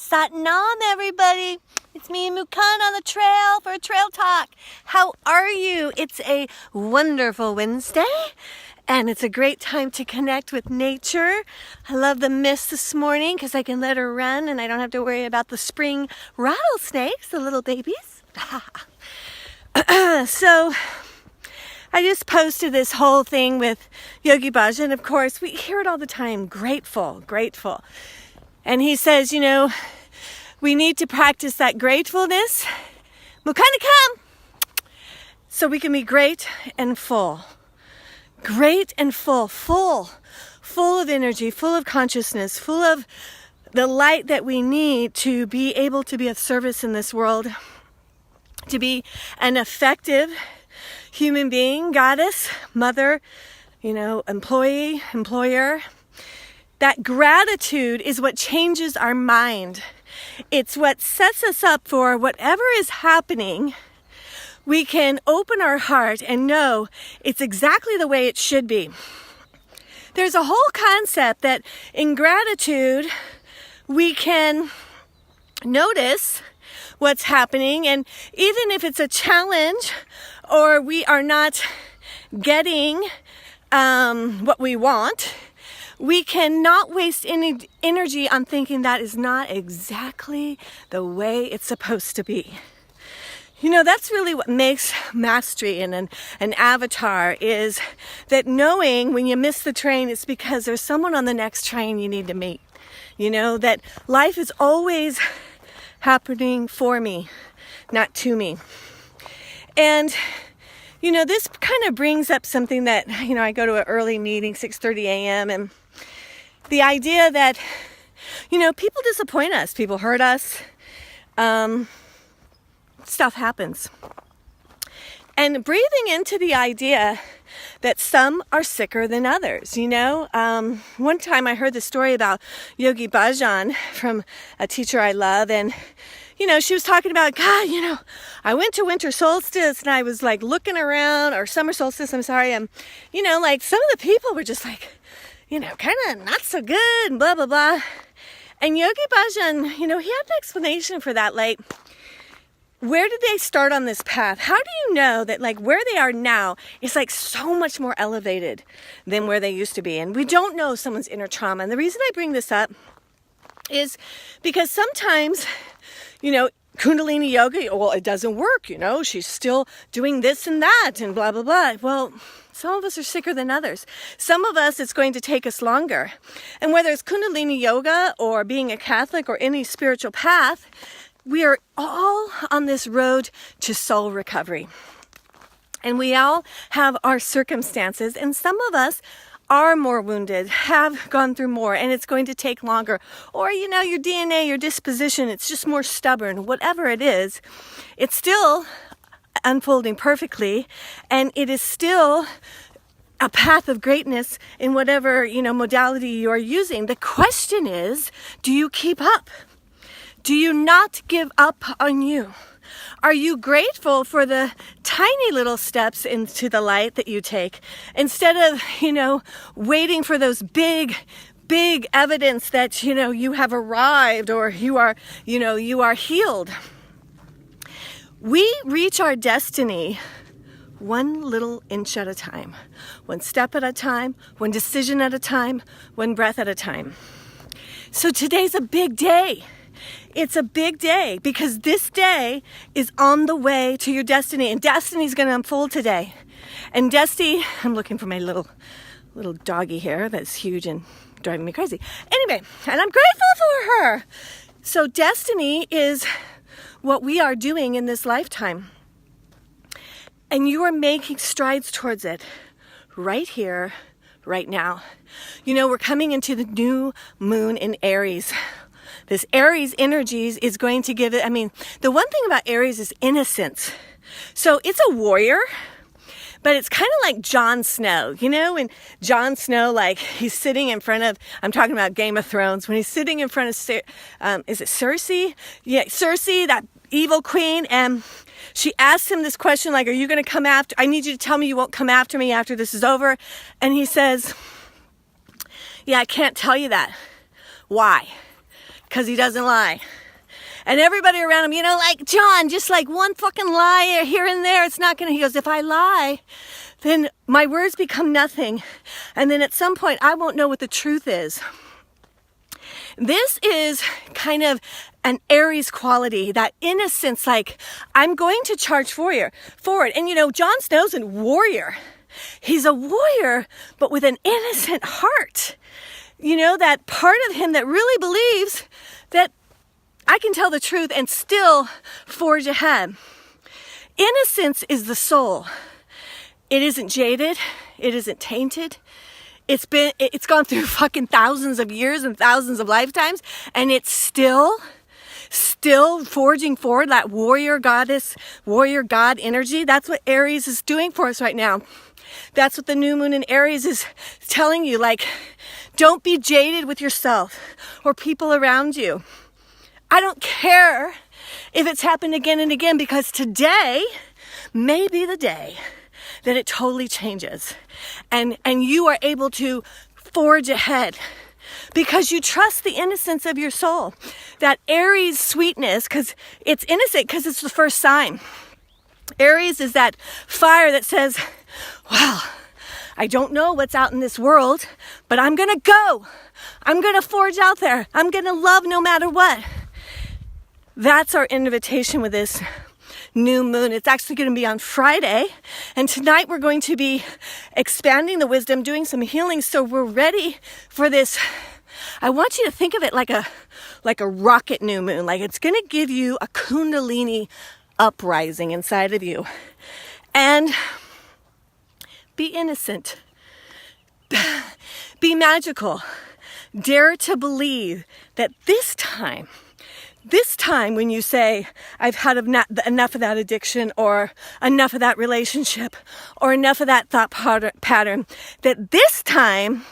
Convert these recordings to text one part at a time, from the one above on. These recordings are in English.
Sat Nam, everybody. It's me and Mukan on the trail for a trail talk. How are you? It's a wonderful Wednesday, and it's a great time to connect with nature. I love the mist this morning because I can let her run and I don't have to worry about the spring rattlesnakes, the little babies. So I just posted this whole thing with Yogi Bhajan. Of course, we hear it all the time. Grateful, grateful. And he says, we need to practice that gratefulness. Mukana come! So we can be great and full. Great and full. Full of energy, full of consciousness, full of the light that we need to be able to be of service in this world, to be an effective human being, goddess, mother, employee, employer. That gratitude is what changes our mind. It's what sets us up for whatever is happening. We can open our heart and know it's exactly the way it should be. There's a whole concept that in gratitude, we can notice what's happening, and even if it's a challenge or we are not getting what we want, we cannot waste any energy on thinking that is not exactly the way it's supposed to be. That's really what makes mastery and an avatar, is that knowing when you miss the train, it's because there's someone on the next train you need to meet. That life is always happening for me, not to me. And this kind of brings up something that, I go to an early meeting, 6:30 a.m. and the idea that, people disappoint us, people hurt us, stuff happens. And breathing into the idea that some are sicker than others, One time I heard the story about Yogi Bhajan from a teacher I love, and she was talking about, God, I went to winter solstice and I was like looking around, or summer solstice, I'm sorry. And, some of the people were just like, kind of not so good and blah, blah, blah. And Yogi Bhajan, he had an explanation for that. Like, where did they start on this path? How do you know that where they are now is so much more elevated than where they used to be? And we don't know someone's inner trauma. And the reason I bring this up is because sometimes, Kundalini yoga, well, it doesn't work, she's still doing this and that and blah, blah, blah. Well, some of us are sicker than others. Some of us, it's going to take us longer. And whether it's Kundalini yoga or being a Catholic or any spiritual path, we are all on this road to soul recovery. And we all have our circumstances, and some of us are more wounded, have gone through more, and it's going to take longer. Or, your DNA, your disposition, it's just more stubborn. Whatever it is, it's still unfolding perfectly, and it is still a path of greatness in whatever, modality you are using. The question is, do you keep up? Do you not give up on you? Are you grateful for the tiny little steps into the light that you take, instead of, waiting for those big evidence that, you have arrived or you are healed? We reach our destiny one little inch at a time, one step at a time, one decision at a time, one breath at a time. So today's a big day. It's a big day because this day is on the way to your destiny, and destiny is going to unfold today. And Dusty, I'm looking for my little doggy here that's huge and driving me crazy. Anyway, and I'm grateful for her. So destiny is what we are doing in this lifetime. And you are making strides towards it right here, right now. We're coming into the new moon in Aries. This Aries energies is going to give it, the one thing about Aries is innocence. So it's a warrior, but it's kind of like Jon Snow, when Jon Snow, he's sitting in front of, I'm talking about Game of Thrones, when he's sitting in front of, is it Cersei? Yeah, Cersei, that evil queen, and she asks him this question, are you going to come after, I need you to tell me you won't come after me after this is over. And he says, yeah, I can't tell you that. Why? because he doesn't lie. And everybody around him, you know, like, John, just like one fucking lie here and there, it's not gonna, he goes, if I lie, then my words become nothing. And then at some point, I won't know what the truth is. This is kind of an Aries quality, that innocence, like, I'm going to charge forward. And you know, Jon Snow's a warrior. He's a warrior, but with an innocent heart. You know, that part of him that really believes that I can tell the truth and still forge ahead. Innocence is the soul. It isn't jaded. It isn't tainted. It's gone through fucking thousands of years and thousands of lifetimes, and it's still forging forward, that warrior goddess, warrior god energy. That's what Aries is doing for us right now. That's what the new moon in Aries is telling you. Like, don't be jaded with yourself or people around you. I don't care if it's happened again and again, because today may be the day that it totally changes. And you are able to forge ahead because you trust the innocence of your soul. That Aries sweetness, because it's innocent, because it's the first sign. Aries is that fire that says, well, I don't know what's out in this world, but I'm going to go. I'm going to forge out there. I'm going to love no matter what. That's our invitation with this new moon. It's actually going to be on Friday, and tonight we're going to be expanding the wisdom, doing some healing, so we're ready for this. I want you to think of it like a rocket new moon. Like, it's going to give you a kundalini uprising inside of you. And be innocent. Be magical. Dare to believe that this time when you say, I've had enough of that addiction, or enough of that relationship, or enough of that thought pattern, that this time,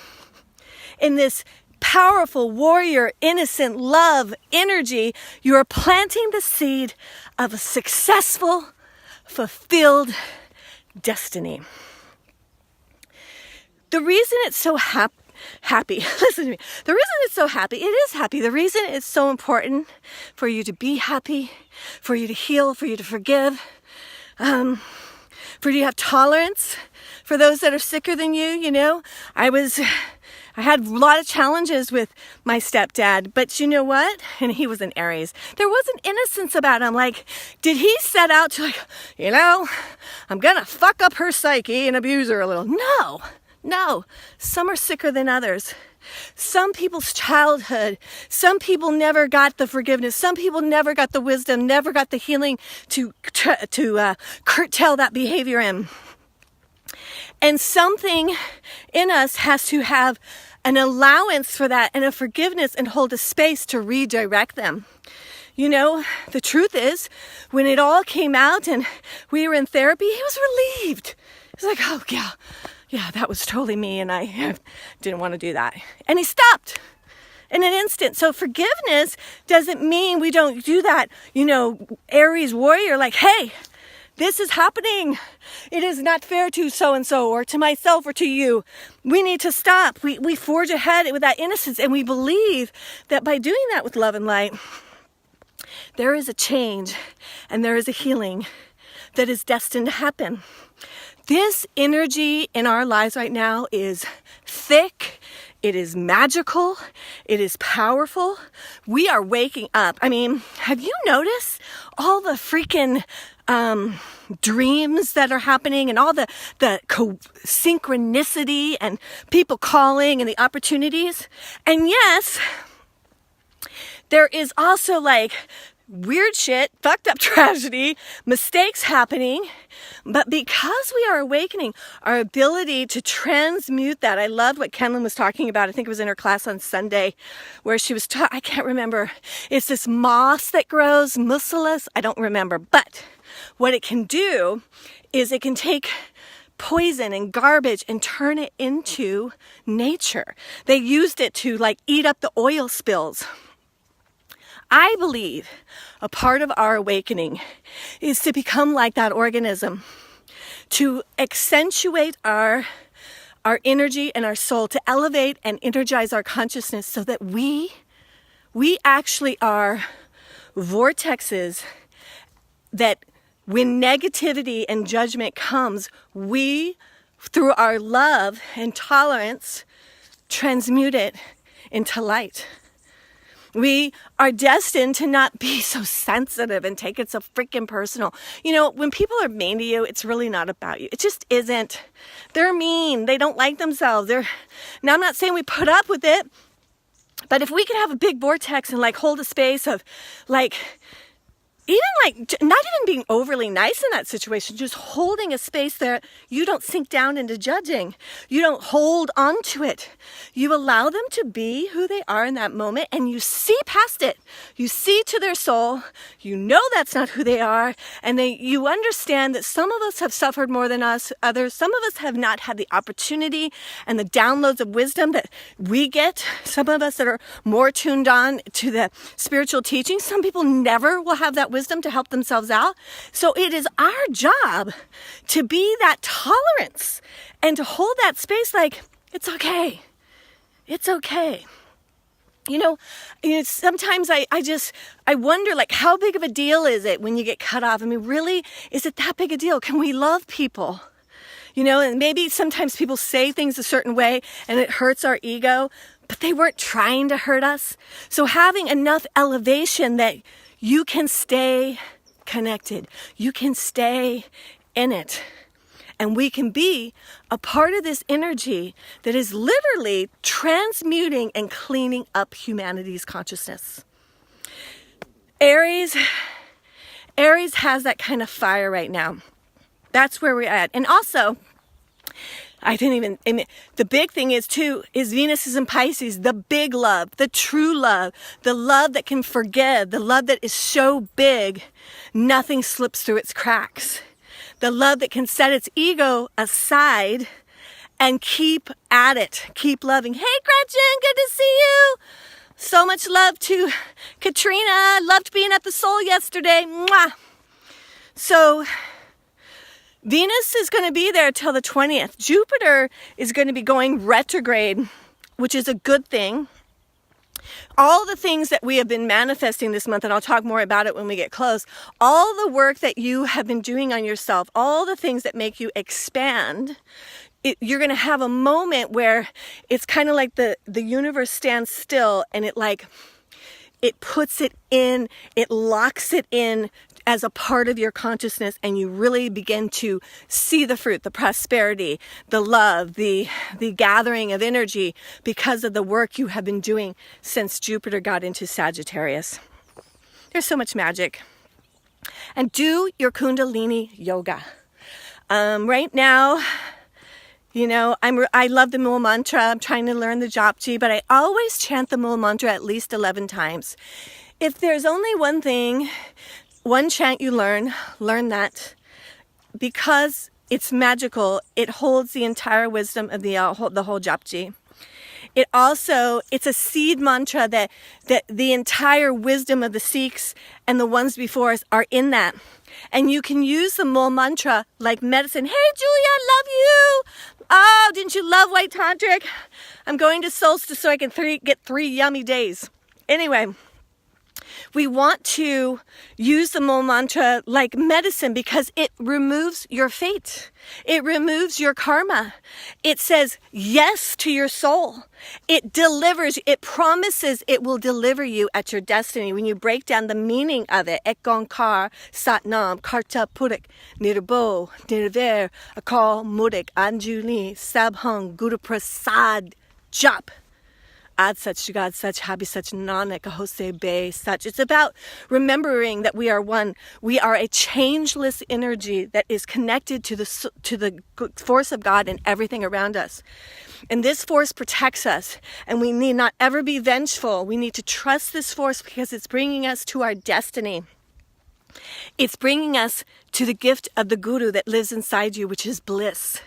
in this powerful warrior, innocent love energy, you are planting the seed of a successful, fulfilled destiny. The reason it's so happy, listen to me, the reason it's so happy, it is happy. The reason it's so important for you to be happy, for you to heal, for you to forgive, for you to have tolerance for those that are sicker than you. You know, I had a lot of challenges with my stepdad, but you know what? And he was an Aries. There was an innocence about him. Like, did he set out to, like, you know, I'm gonna fuck up her psyche and abuse her a little? No, some are sicker than others. Some people's childhood, some people never got the forgiveness, some people never got the wisdom, never got the healing to curtail that behavior in. And something in us has to have an allowance for that and a forgiveness and hold a space to redirect them. You know, the truth is, when it all came out and we were in therapy, he was relieved. He was like, oh, yeah, that was totally me, and I didn't want to do that. And he stopped in an instant. So forgiveness doesn't mean we don't do that, you know, Aries warrior, like, hey, this is happening. It is not fair to so-and-so or to myself or to you. We need to stop. We forge ahead with that innocence, and we believe that by doing that with love and light, there is a change and there is a healing that is destined to happen. This energy in our lives right now is thick, it is magical, it is powerful. We are waking up. I mean, have you noticed all the freaking dreams that are happening and all the synchronicity and people calling and the opportunities? And yes, there is also like weird shit, fucked up tragedy, mistakes happening. But because we are awakening, our ability to transmute that. I loved what Kenlyn was talking about. I think it was in her class on Sunday where she was I can't remember. It's this moss that grows, mucilas. I don't remember. But what it can do is it can take poison and garbage and turn it into nature. They used it to like eat up the oil spills. I believe a part of our awakening is to become like that organism, to accentuate our energy and our soul, to elevate and energize our consciousness so that we We actually are vortexes that when negativity and judgment comes, we, through our love and tolerance, transmute it into light. We are destined to not be so sensitive and take it so freaking personal. You know, when people are mean to you, it's really not about you. It just isn't. They're mean. They don't like themselves. Now, I'm not saying we put up with it, but if we could have a big vortex and like hold a space of like, even like, not even being overly nice in that situation, just holding a space there, you don't sink down into judging. You don't hold on to it. You allow them to be who they are in that moment, and you see past it. You see to their soul. You know that's not who they are, and you understand that some of us have suffered more than others. Some of us have not had the opportunity and the downloads of wisdom that we get. Some of us that are more tuned on to the spiritual teaching. Some people never will have that wisdom to help themselves out. So it is our job to be that tolerance and to hold that space like, it's okay. It's okay. You know, sometimes I wonder, like, how big of a deal is it when you get cut off? I mean, really, is it that big a deal? Can we love people? You know, and maybe sometimes people say things a certain way and it hurts our ego, but they weren't trying to hurt us. So having enough elevation that you can stay connected. You can stay in it. And we can be a part of this energy that is literally transmuting and cleaning up humanity's consciousness. Aries has that kind of fire right now. That's where we're at. And also, the big thing is Venus is in Pisces, the big love, the true love, the love that can forgive, the love that is so big, nothing slips through its cracks. The love that can set its ego aside and keep at it, keep loving. Hey, Gretchen, good to see you. So much love to Katrina. Loved being at the Soul yesterday. Mwah. So Venus is going to be there till the 20th. Jupiter is going to be going retrograde, which is a good thing. All the things that we have been manifesting this month, and I'll talk more about it when we get close, all the work that you have been doing on yourself, all the things that make you expand, you're going to have a moment where it's kind of like the universe stands still and it puts it in, it locks it in as a part of your consciousness, and you really begin to see the fruit, the prosperity, the love, the gathering of energy because of the work you have been doing since Jupiter got into Sagittarius. There's so much magic. And do your Kundalini yoga. Right now, you know, I love the Mula Mantra. I'm trying to learn the Japji, but I always chant the Mula Mantra at least 11 times. If there's only one thing, one chant you learn that, because it's magical. It holds the entire wisdom of the whole Japji. It's a seed mantra that the entire wisdom of the Sikhs and the ones before us are in that. And you can use the Mula Mantra like medicine. Hey, Julia, love you. Oh, didn't you love White Tantric? I'm going to Solstice so I can get 3 yummy days. Anyway, we want to use the Mula Mantra like medicine because it removes your fate. It removes your karma. It says yes to your soul. It delivers, it promises it will deliver you at your destiny. When you break down the meaning of it, Ekonkar, Satnam, Karta Purik, Nirbo, Nirver, Akal Murik, Anjuli, Sabhang, Guru Prasad, Jap. Ad Sach, Jagad Sach, Habi Sach, Nanak, Hose Be Sach. It's about remembering that we are one. We are a changeless energy that is connected to the force of God and everything around us. And this force protects us, and we need not ever be vengeful. We need to trust this force because it's bringing us to our destiny. It's bringing us to the gift of the Guru that lives inside you, which is bliss.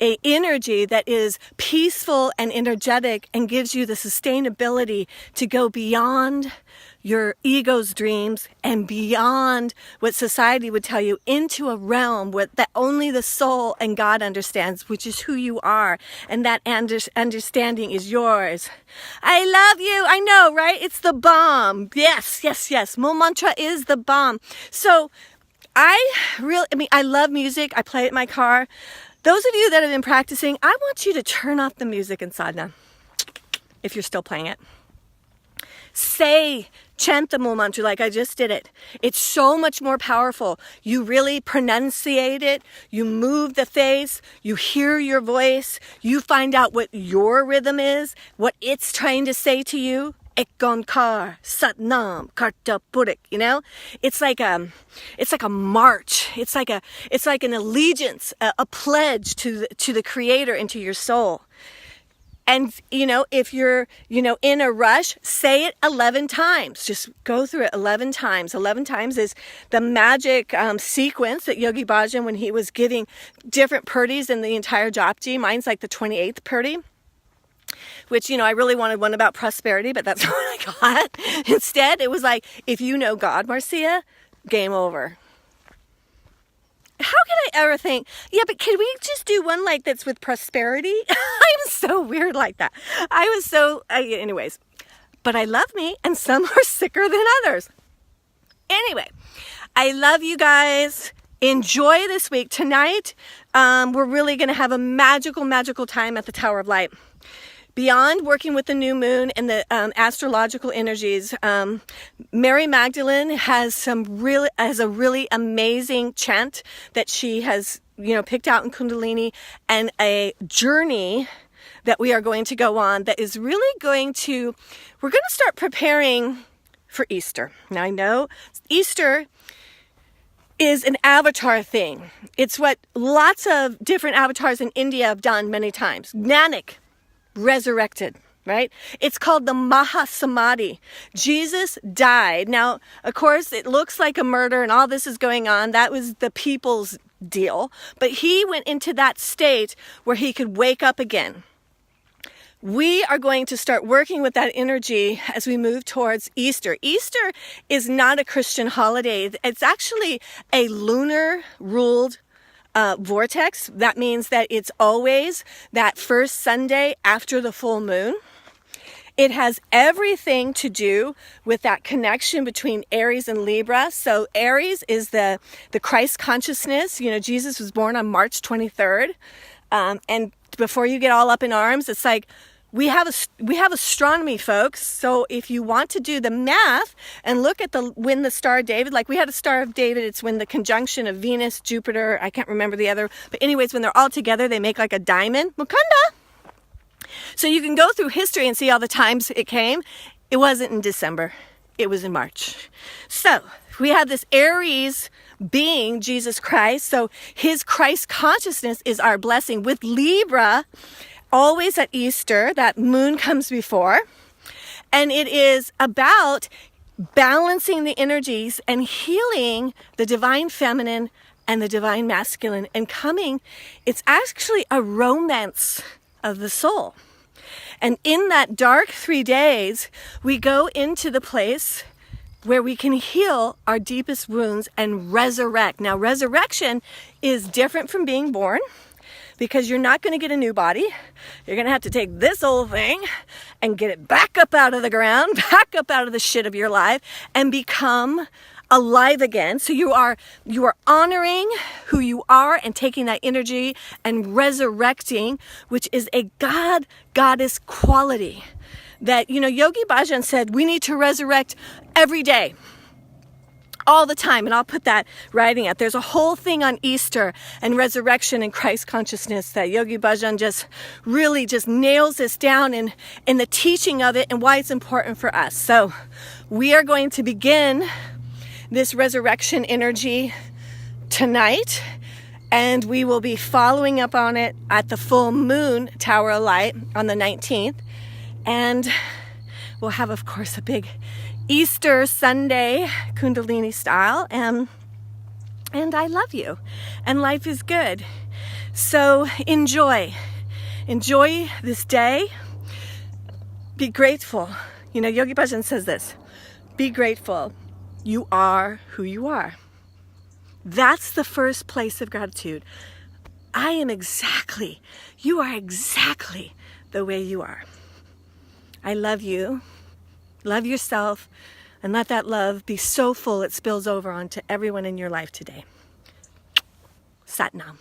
a energy that is peaceful and energetic and gives you the sustainability to go beyond your ego's dreams and beyond what society would tell you into a realm that only the soul and God understands, which is who you are, and that understanding is yours. I love you. I know, right? It's the bomb. Yes, yes, yes. Mo mantra is the bomb. So I love music. I play it in my car. Those of you that have been practicing, I want you to turn off the music in sadhana if you're still playing it. Chant the Mo mantra like I just did it. It's so much more powerful. You really pronunciate it. You move the face. You hear your voice. You find out what your rhythm is, what it's trying to say to you. Ekonkar, Satnam, Karta Purik, you know? It's like a march. It's like an allegiance, a pledge to the Creator and to your soul. And, if you're, in a rush, say it 11 times. Just go through it 11 times. 11 times is the magic sequence that Yogi Bhajan, when he was giving different purtis in the entire Japji, mine's like the 28th purti, which, I really wanted one about prosperity, but that's what I got. Instead, it was like, if you know God, Marcia, game over. How could I ever think, yeah, but can we just do one like that's with prosperity? I'm so weird like that. Anyways, but I love me, and some are sicker than others. Anyway, I love you guys. Enjoy this week. Tonight, we're really going to have a magical, magical time at the Tower of Light. Beyond working with the new moon and the astrological energies, Mary Magdalene has a really amazing chant that she has, picked out in Kundalini, and a journey that we are going to go on that is really we're going to start preparing for Easter. Now I know Easter is an avatar thing. It's what lots of different avatars in India have done many times. Nanak resurrected, right? It's called the Mahasamadhi. Jesus died. Now, of course, it looks like a murder and all this is going on. That was the people's deal. But he went into that state where he could wake up again. We are going to start working with that energy as we move towards Easter. Easter is not a Christian holiday. It's actually a lunar-ruled vortex. That means that it's always that first Sunday after the full moon. It has everything to do with that connection between Aries and Libra. So Aries is the Christ consciousness. Jesus was born on March 23rd. And before you get all up in arms, it's like, we have astronomy, folks. So if you want to do the math and look at when the Star of David, like we had a Star of David, it's when the conjunction of Venus, Jupiter, I can't remember the other, but anyways, when they're all together, they make like a diamond. Mukunda. So you can go through history and see all the times it came. It wasn't in December. It was in March. So we have this Aries being Jesus Christ. So his Christ consciousness is our blessing. With Libra, always at Easter, that moon comes before, and it is about balancing the energies and healing the divine feminine and the divine masculine and it's actually a romance of the soul. And in that dark 3 days, we go into the place where we can heal our deepest wounds and resurrect. Now, resurrection is different from being born, because you're not going to get a new body. You're going to have to take this old thing and get it back up out of the ground, back up out of the shit of your life, and become alive again. So you are honoring who you are and taking that energy and resurrecting, which is a goddess quality that, Yogi Bhajan said we need to resurrect every day, all the time. And I'll put that writing out. There's a whole thing on Easter and resurrection and Christ consciousness that Yogi Bhajan just really nails this down in the teaching of it and why it's important for us. So we are going to begin this resurrection energy tonight, and we will be following up on it at the full moon Tower of Light on the 19th. And we'll have, of course, a big Easter Sunday, Kundalini style, and I love you, and life is good. So enjoy this day. Be grateful. You know, Yogi Bhajan says this, be grateful. You are who you are. That's the first place of gratitude. You are exactly the way you are. I love you. Love yourself, and let that love be so full it spills over onto everyone in your life today. Sat Nam.